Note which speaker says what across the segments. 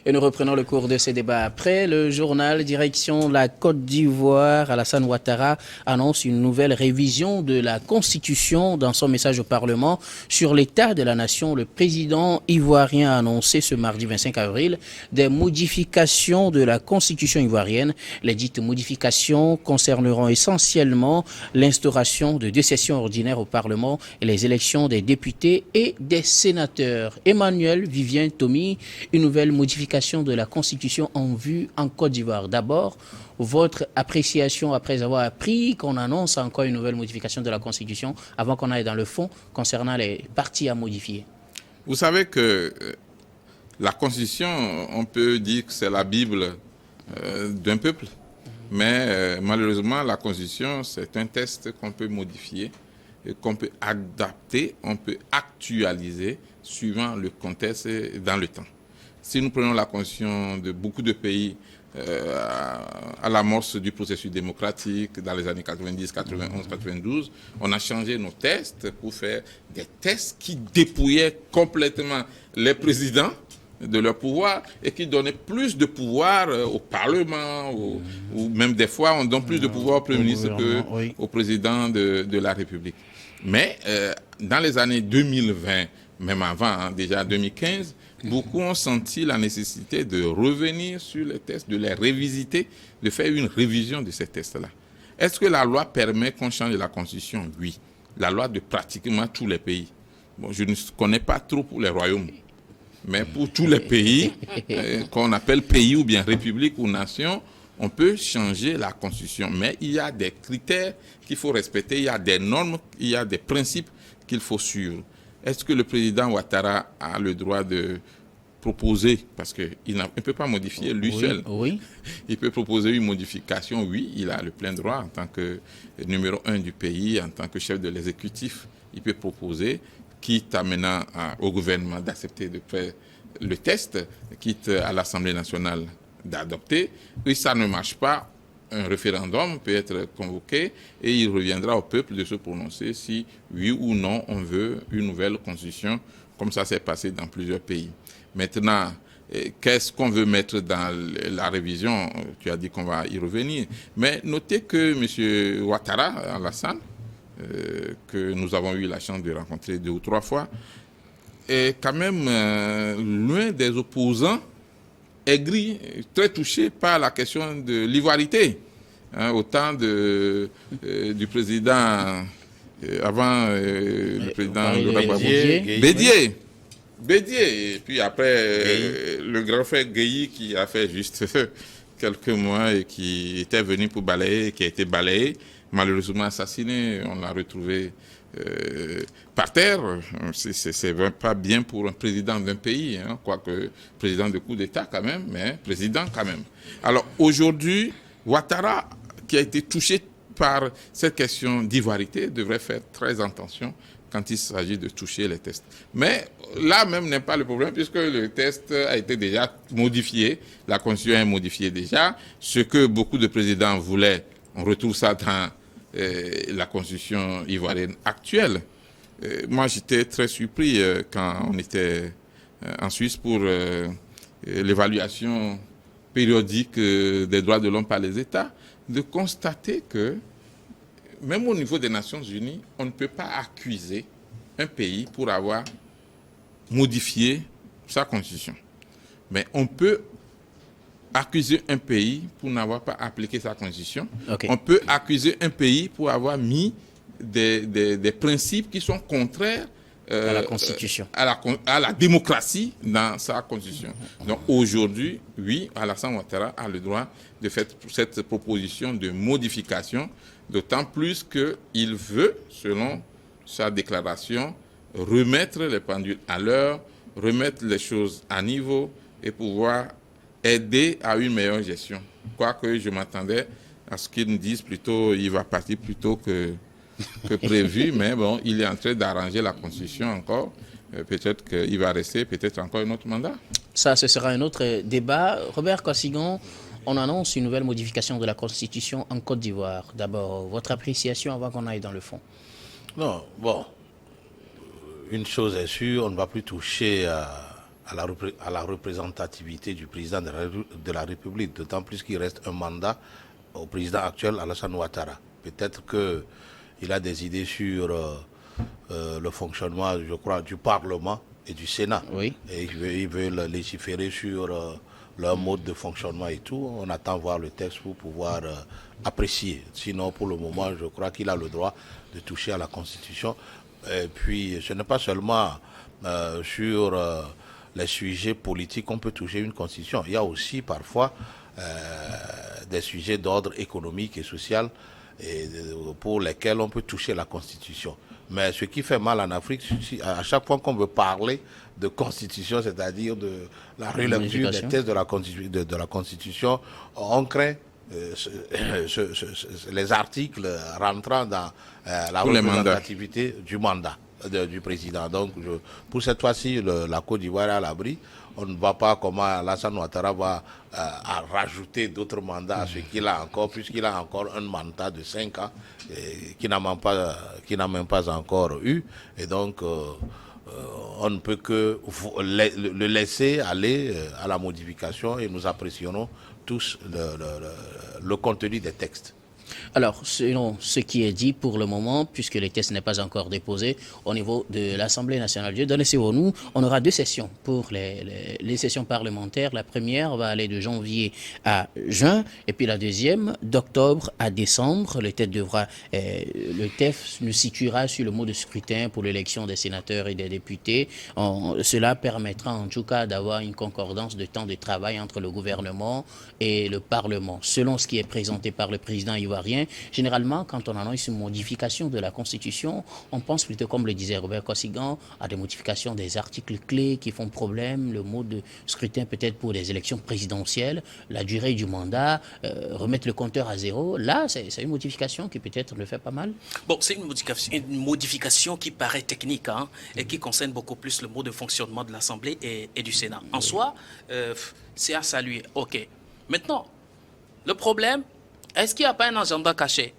Speaker 1: Et nous reprenons le cours de ces débats. Après le journal, direction la Côte d'Ivoire, Alassane Ouattara annonce une nouvelle révision de la Constitution. Dans son message au Parlement sur l'état de la nation, le président ivoirien a annoncé ce mardi 25 avril des modifications de la Constitution ivoirienne. Les dites modifications concerneront essentiellement l'instauration de 2 sessions ordinaires au Parlement et les élections des députés et des sénateurs. Emmanuel Vivien Tomi, une nouvelle modification de la Constitution en vue en Côte d'Ivoire. D'abord, votre appréciation après avoir appris qu'on annonce encore une nouvelle modification de la Constitution avant qu'on aille dans le fond concernant les parties à modifier.
Speaker 2: Vous savez que la Constitution, on peut dire que c'est la Bible d'un peuple, mais malheureusement, la Constitution, c'est un texte qu'on peut modifier, qu'on peut adapter, on peut actualiser suivant le contexte et dans le temps. Si nous prenons la Constitution de beaucoup de pays à l'amorce du processus démocratique dans les années 90, 91, 92, on a changé nos textes pour faire des textes qui dépouillaient complètement les présidents de leur pouvoir et qui donnaient plus de pouvoir au Parlement ou même des fois on donne plus de pouvoir au Premier ministre qu'au président de la République. Mais dans les années 2020, même avant, déjà 2015, beaucoup ont senti la nécessité de revenir sur les textes, de les revisiter, de faire une révision de ces textes-là. Est-ce que la loi permet qu'on change la Constitution? Oui. La loi de pratiquement tous les pays. Bon, je ne connais pas trop pour les royaumes, mais pour tous les pays, qu'on appelle pays ou bien république ou nation, on peut changer la Constitution. Mais il y a des critères qu'il faut respecter, il y a des normes, il y a des principes qu'il faut suivre. Est-ce que le président Ouattara a le droit de proposer, parce qu'il ne peut pas modifier lui seul, il peut proposer une modification, oui, il a le plein droit en tant que numéro 1 du pays, en tant que chef de l'exécutif, il peut proposer, quitte à maintenant au gouvernement d'accepter de faire le test, quitte à l'Assemblée nationale d'adopter. Et ça ne marche pas, un référendum peut être convoqué et il reviendra au peuple de se prononcer si oui ou non on veut une nouvelle constitution, comme ça s'est passé dans plusieurs pays. Maintenant, qu'est-ce qu'on veut mettre dans la révision? Tu as dit qu'on va y revenir. Mais notez que M. Ouattara, Alassane, que nous avons eu la chance de rencontrer 2 ou 3 fois, est quand même loin des opposants aigri, très touché par la question de l'ivoirité. Au temps du président, avant le président Bédié. Et puis après, le grand frère Gueye qui a fait juste quelques mois et qui était venu pour balayer, qui a été balayé, malheureusement assassiné. On l'a retrouvé par terre. C'est pas bien pour un président d'un pays, quoique président de coup d'État quand même, mais président quand même. Alors aujourd'hui, Ouattara, qui a été touché par cette question d'ivoirité, devrait faire très attention quand il s'agit de toucher les tests. Mais là même n'est pas le problème, puisque le test a été déjà modifié, la Constitution est modifiée déjà. Ce que beaucoup de présidents voulaient, on retrouve ça dans la Constitution ivoirienne actuelle. Moi, j'étais très surpris quand on était en Suisse pour l'évaluation périodique des droits de l'homme par les États, de constater que même au niveau des Nations Unies, on ne peut pas accuser un pays pour avoir modifié sa constitution. Mais on peut accuser un pays pour n'avoir pas appliqué sa constitution. Okay. On peut accuser un pays pour avoir mis des principes qui sont contraires
Speaker 1: à la Constitution,
Speaker 2: à la démocratie dans sa Constitution. Donc aujourd'hui, oui, Alassane Ouattara a le droit de faire cette proposition de modification, d'autant plus qu'il veut, selon sa déclaration, remettre les pendules à l'heure, remettre les choses à niveau et pouvoir aider à une meilleure gestion. Quoique je m'attendais à ce qu'ils nous disent plutôt, il va partir plutôt que prévu, mais bon, il est en train d'arranger la Constitution encore. Peut-être qu'il va rester peut-être encore un autre mandat.
Speaker 1: Ça, ce sera un autre débat. Robert Kosigon, on annonce une nouvelle modification de la Constitution en Côte d'Ivoire. D'abord, votre appréciation avant qu'on aille dans le fond.
Speaker 3: Non, bon, une chose est sûre, on ne va plus toucher à à la représentativité du président de la République, d'autant plus qu'il reste un mandat au président actuel, Alassane Ouattara. Peut-être qu'il a des idées sur le fonctionnement, je crois, du Parlement et du Sénat.
Speaker 1: Oui.
Speaker 3: Et il veut légiférer sur leur mode de fonctionnement et tout. On attend voir le texte pour pouvoir apprécier. Sinon, pour le moment, je crois qu'il a le droit de toucher à la Constitution. Et puis, ce n'est pas seulement sur les sujets politiques qu'on peut toucher une Constitution. Il y a aussi parfois des sujets d'ordre économique et social pour lesquels on peut toucher la Constitution. Mais ce qui fait mal en Afrique, à chaque fois qu'on veut parler de Constitution, c'est-à-dire de la relecture des textes de la Constitution, on craint les articles rentrant dans la représentativité du mandat du président. Donc, pour cette fois-ci, la Côte d'Ivoire est à l'abri. On ne voit pas comment Alassane Ouattara va rajouter d'autres mandats à ce qu'il a encore, puisqu'il a encore un mandat de 5 ans qu'il n'a même pas encore eu. Et donc, on ne peut que le laisser aller à la modification et nous apprécierons tous le contenu des textes.
Speaker 1: Alors, selon ce qui est dit pour le moment, puisque le test n'est pas encore déposé au niveau de l'Assemblée nationale, nous, on aura 2 sessions pour les sessions parlementaires. La première va aller de janvier à juin, et puis la deuxième d'octobre à décembre. Le TEF nous situera sur le mode de scrutin pour l'élection des sénateurs et des députés. Cela permettra en tout cas d'avoir une concordance de temps de travail entre le gouvernement et le Parlement. Selon ce qui est présenté par le président ivoirien, généralement, quand on annonce une modification de la Constitution, on pense plutôt, comme le disait Robert Kossigan, à des modifications des articles clés qui font problème, le mode de scrutin peut-être pour les élections présidentielles, la durée du mandat, remettre le compteur à zéro. Là, c'est une modification qui peut-être le fait pas mal.
Speaker 4: Bon, c'est une modification qui paraît technique et qui concerne beaucoup plus le mode de fonctionnement de l'Assemblée et du Sénat. En soi, c'est à saluer. OK. Maintenant, le problème, est-ce qu'il n'y a pas un agenda caché?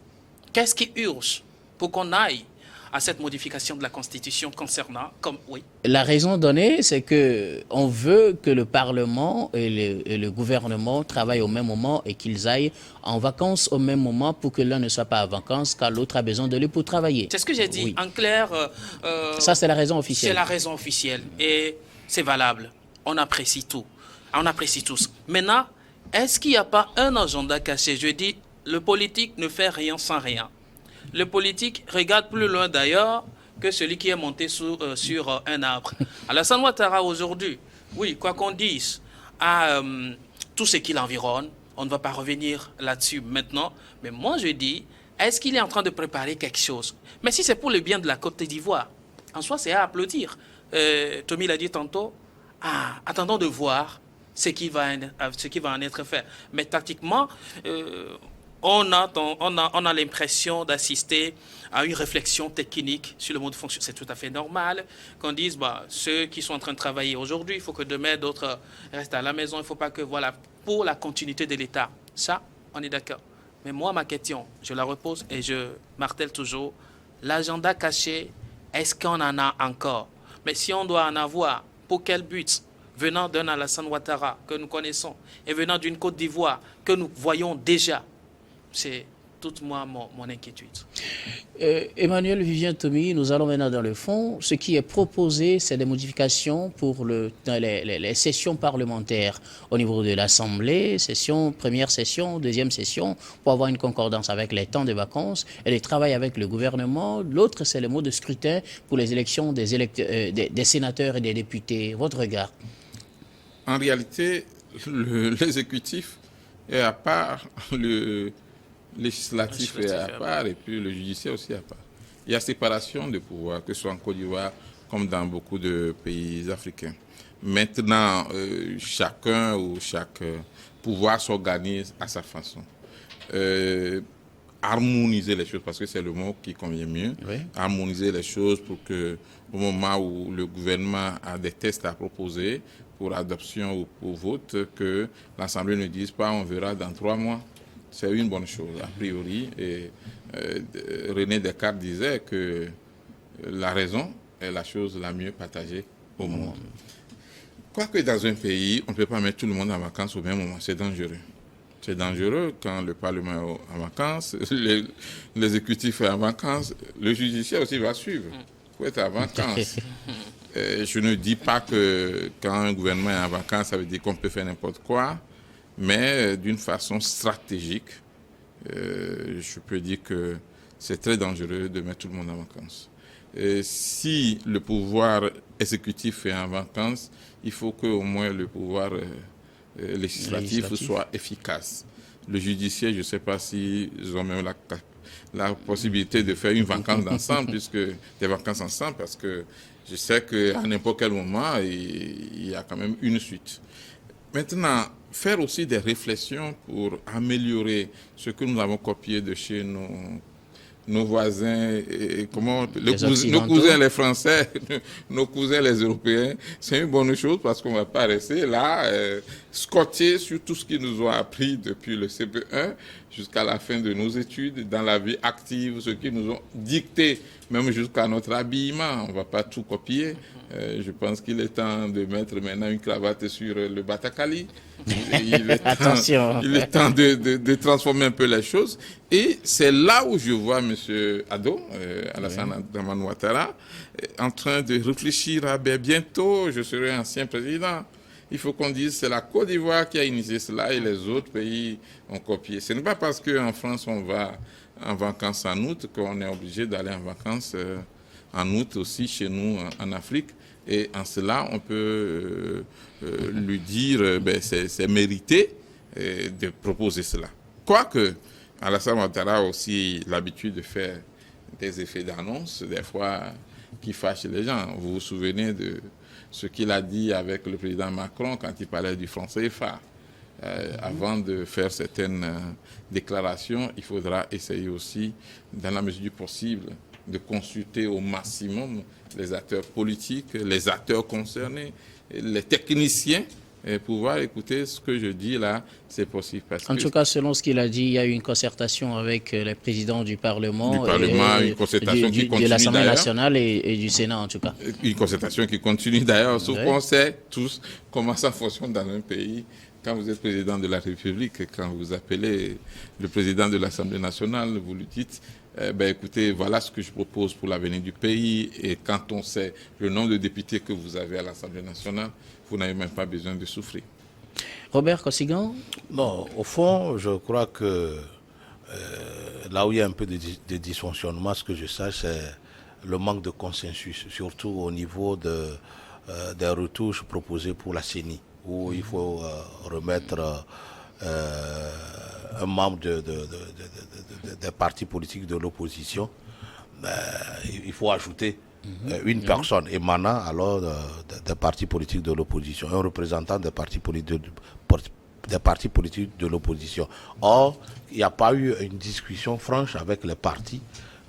Speaker 4: Qu'est-ce qui urge pour qu'on aille à cette modification de la Constitution concernant, oui.
Speaker 1: La raison donnée, c'est qu'on veut que le Parlement et le gouvernement travaillent au même moment et qu'ils aillent en vacances au même moment pour que l'un ne soit pas en vacances car l'autre a besoin de lui pour travailler.
Speaker 4: C'est ce que j'ai dit. Oui. En clair...
Speaker 1: ça, c'est la raison officielle.
Speaker 4: C'est la raison officielle et c'est valable. On apprécie tout. On apprécie tous. Maintenant, est-ce qu'il n'y a pas un agenda caché? Je dis, le politique ne fait rien sans rien. Le politique regarde plus loin d'ailleurs que celui qui est monté sur un arbre. Alassane Ouattara aujourd'hui, oui, quoi qu'on dise, à tout ce qui l'environne, on ne va pas revenir là-dessus maintenant, mais moi je dis, est-ce qu'il est en train de préparer quelque chose? Mais si c'est pour le bien de la Côte d'Ivoire, en soi c'est à applaudir. Tommy l'a dit tantôt, attendons de voir ce qui va en être fait. Mais tactiquement, on a l'impression d'assister à une réflexion technique sur le mode de fonction. C'est tout à fait normal qu'on dise, ceux qui sont en train de travailler aujourd'hui, il faut que demain d'autres restent à la maison. Il ne faut pas que, voilà, pour la continuité de l'État. Ça, on est d'accord. Mais moi, ma question, je la repose et je martèle toujours. L'agenda caché, est-ce qu'on en a encore? Mais si on doit en avoir, pour quel but? Venant d'un Alassane Ouattara que nous connaissons et venant d'une Côte d'Ivoire que nous voyons déjà, c'est toute mon inquiétude.
Speaker 1: Emmanuel Vivien Tommy, nous allons maintenant dans le fond. Ce qui est proposé, c'est des modifications pour les sessions parlementaires au niveau de l'Assemblée, première session, deuxième session, pour avoir une concordance avec les temps de vacances et le travail avec le gouvernement. L'autre, c'est le mode de scrutin pour les élections des sénateurs et des députés. Votre regard?
Speaker 2: En réalité, l'exécutif est à part, le législatif est à part et puis le judiciaire aussi à part. Il y a séparation de pouvoir, que ce soit en Côte d'Ivoire comme dans beaucoup de pays africains. Maintenant, chacun ou chaque pouvoir s'organise à sa façon. Harmoniser les choses, parce que c'est le mot qui convient mieux. Oui. Harmoniser les choses pour que, au moment où le gouvernement a des tests à proposer pour adoption ou pour vote, que l'Assemblée ne dise pas on verra dans 3 mois. C'est une bonne chose, a priori. Et René Descartes disait que la raison est la chose la mieux partagée au monde. Quoique dans un pays, on ne peut pas mettre tout le monde en vacances au même moment. C'est dangereux. C'est dangereux quand le Parlement est en vacances, l'exécutif est en vacances, le judiciaire aussi va suivre. Il faut être en vacances. Je ne dis pas que quand un gouvernement est en vacances, ça veut dire qu'on peut faire n'importe quoi, mais d'une façon stratégique, je peux dire que c'est très dangereux de mettre tout le monde en vacances. Si le pouvoir exécutif est en vacances, il faut qu'au moins le pouvoir législatif soit efficace. Le judiciaire, je ne sais pas s'ils ont même la possibilité de faire une vacance ensemble, puisque des vacances ensemble, parce que je sais qu'à n'importe quel moment, il y a quand même une suite. Maintenant, faire aussi des réflexions pour améliorer ce que nous avons copié de chez nos voisins, et nos cousins les Français, nos cousins les Européens, c'est une bonne chose parce qu'on ne va pas rester là, scotché sur tout ce qu'ils nous ont appris depuis le CP1 jusqu'à la fin de nos études, dans la vie active, ce qu'ils nous ont dicté, même jusqu'à notre habillement. On ne va pas tout copier. Je pense qu'il est temps de mettre maintenant une cravate sur le Batakali. Il est temps de transformer un peu les choses. Et c'est là où je vois M. Ado, Alassane Dramane Ouattara, en train de réfléchir à bientôt, je serai ancien président. Il faut qu'on dise c'est la Côte d'Ivoire qui a initié cela et les autres pays ont copié. Ce n'est pas parce qu'en France on va en vacances en août qu'on est obligé d'aller en vacances en août aussi chez nous en Afrique. Et en cela, on peut lui dire c'est mérité de proposer cela. Quoique, Alassane Ouattara a aussi l'habitude de faire des effets d'annonce, des fois qui fâchent les gens. Vous vous souvenez de ce qu'il a dit avec le président Macron quand il parlait du franc CFA. Avant de faire certaines déclarations, il faudra essayer aussi, dans la mesure du possible, de consulter au maximum les acteurs politiques, les acteurs concernés, les techniciens, et pouvoir écouter ce que je dis là, c'est possible.
Speaker 1: En tout cas, selon ce qu'il a dit, il y a eu une concertation avec les présidents du Parlement,
Speaker 2: une concertation qui continue
Speaker 1: de l'Assemblée nationale et du Sénat en tout cas.
Speaker 2: Une concertation qui continue d'ailleurs, sauf qu'on sait tous comment ça fonctionne dans un pays. Quand vous êtes président de la République, quand vous appelez le président de l'Assemblée nationale, vous lui dites écoutez, voilà ce que je propose pour l'avenir du pays. Et quand on sait le nombre de députés que vous avez à l'Assemblée nationale, vous n'avez même pas besoin de souffrir.
Speaker 1: Robert Kosigan?
Speaker 3: Bon, au fond, je crois que là où il y a un peu de dysfonctionnement, ce que je sache, c'est le manque de consensus, surtout au niveau des retouches proposées pour la CENI, où il faut remettre un membre des partis politiques de l'opposition. Il faut ajouter une personne émanant alors des partis politiques de l'opposition, un représentant des partis politiques de l'opposition. Or, il n'y a pas eu une discussion franche avec les partis,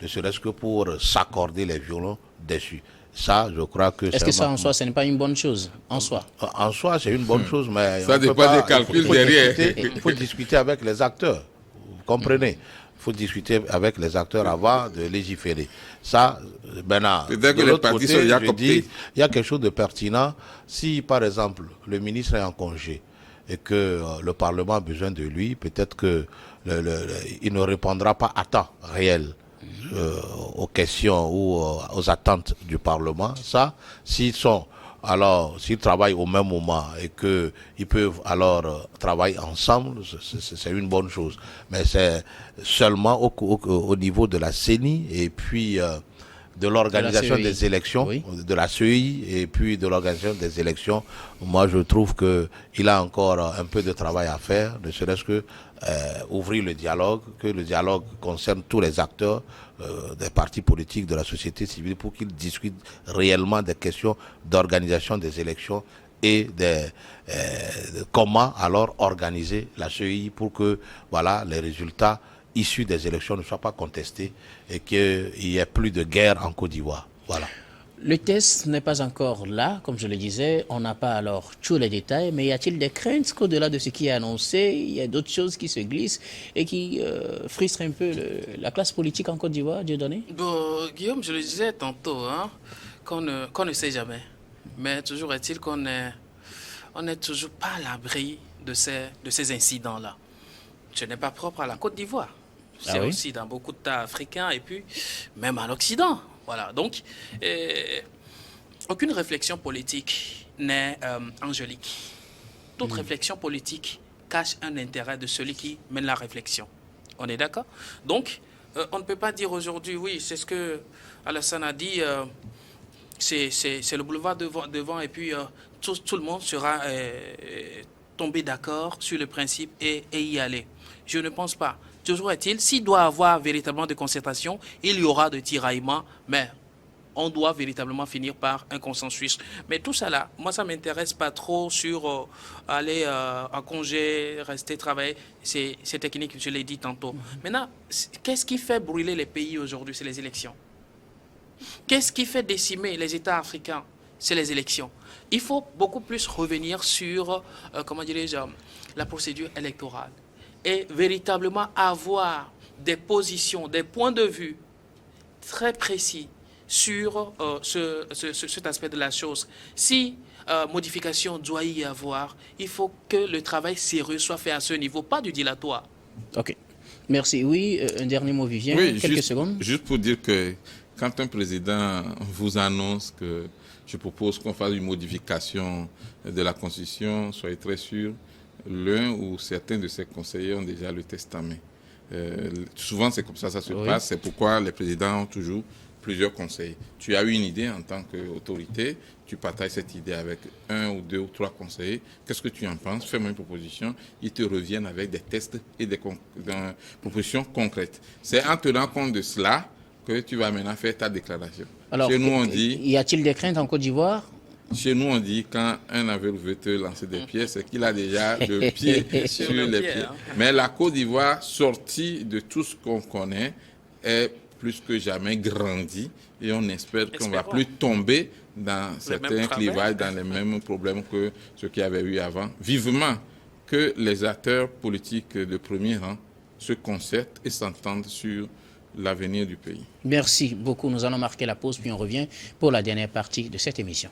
Speaker 3: ne serait-ce que pour s'accorder les violons dessus. Ça, je crois que
Speaker 1: est-ce que ça, en soi, ce n'est pas une bonne chose, en soi?
Speaker 3: En soi, c'est une bonne chose, mais...
Speaker 2: Ça dépend des calculs derrière.
Speaker 3: Il faut discuter avec les acteurs, vous comprenez? Il faut discuter avec les acteurs avant de légiférer. Ça, maintenant, de l'autre côté, je dis, il y a quelque chose de pertinent. Si, par exemple, le ministre est en congé et que le Parlement a besoin de lui, peut-être qu'il ne répondra pas à temps réel aux questions ou aux attentes du Parlement. Ça, s'ils travaillent au même moment et qu'ils peuvent alors travailler ensemble, c'est une bonne chose. Mais c'est seulement au niveau de la CENI et puis de l'organisation des élections, de la CEI et puis de l'organisation des élections. Moi, je trouve qu'il a encore un peu de travail à faire, ne serait-ce que ouvrir le dialogue, que le dialogue concerne tous les acteurs des partis politiques, de la société civile, pour qu'ils discutent réellement des questions d'organisation des élections et de comment alors organiser la CEI pour que les résultats issus des élections ne soient pas contestés et qu'il n'y ait plus de guerre en Côte d'Ivoire. Voilà.
Speaker 1: Le test n'est pas encore là, comme je le disais, on n'a pas alors tous les détails, mais y a-t-il des craintes qu'au-delà de ce qui est annoncé, il y a d'autres choses qui se glissent et qui frustrent un peu la classe politique en Côte d'Ivoire, Dieudonné?
Speaker 4: Bon, Guillaume, je le disais tantôt, qu'on ne sait jamais. Mais toujours est-il qu'on est on n'est toujours pas à l'abri de ces incidents-là. Ce n'est pas propre à la Côte d'Ivoire. C'est aussi dans beaucoup d'États africains et puis même à l'Occident. Voilà. Donc, aucune réflexion politique n'est angélique. Toute réflexion politique cache un intérêt de celui qui mène la réflexion. On est d'accord? Donc, on ne peut pas dire aujourd'hui, oui, c'est ce que Alassane a dit, c'est le boulevard devant et puis tout le monde sera tombé d'accord sur le principe et y aller. Je ne pense pas. Toujours est-il, s'il doit y avoir véritablement de concertation, il y aura de tiraillements, mais on doit véritablement finir par un consensus. Mais tout ça là, moi ça ne m'intéresse pas trop sur aller en congé, rester travailler. C'est technique, je l'ai dit tantôt. Maintenant, qu'est-ce qui fait brûler les pays aujourd'hui? C'est les élections. Qu'est-ce qui fait décimer les États africains? C'est les élections. Il faut beaucoup plus revenir sur, comment dirais-je, la procédure électorale et véritablement avoir des positions, des points de vue très précis sur cet aspect de la chose. Si modification doit y avoir, il faut que le travail sérieux soit fait à ce niveau, pas du dilatoire.
Speaker 1: Ok. Merci. Oui, un dernier mot, Vivien.
Speaker 2: Oui,
Speaker 1: quelques secondes.
Speaker 2: Juste pour dire que quand un président vous annonce que je propose qu'on fasse une modification de la Constitution, soyez très sûr, l'un ou certains de ses conseillers ont déjà le testament. Souvent, c'est comme ça se passe. C'est pourquoi les présidents ont toujours plusieurs conseillers. Tu as eu une idée en tant qu'autorité, tu partages cette idée avec un ou deux ou trois conseillers. Qu'est-ce que tu en penses? Fais-moi une proposition. Ils te reviennent avec des tests et des propositions concrètes. C'est en tenant compte de cela que tu vas maintenant faire ta déclaration.
Speaker 1: Alors,
Speaker 2: chez nous, on dit,
Speaker 1: y a-t-il des craintes en Côte d'Ivoire?
Speaker 2: Chez nous, on dit quand un aveugle veut te lancer des pièces, c'est qu'il a déjà le pied sur les pieds.
Speaker 4: Hein.
Speaker 2: Mais la Côte d'Ivoire, sortie de tout ce qu'on connaît, est plus que jamais grandie et on espère qu'on ne va plus tomber dans certains clivages, dans les mêmes problèmes que ce qu'il y avait eu avant. Vivement que les acteurs politiques de premier rang se concertent et s'entendent sur l'avenir du pays.
Speaker 1: Merci beaucoup. Nous allons marquer la pause, puis on revient pour la dernière partie de cette émission.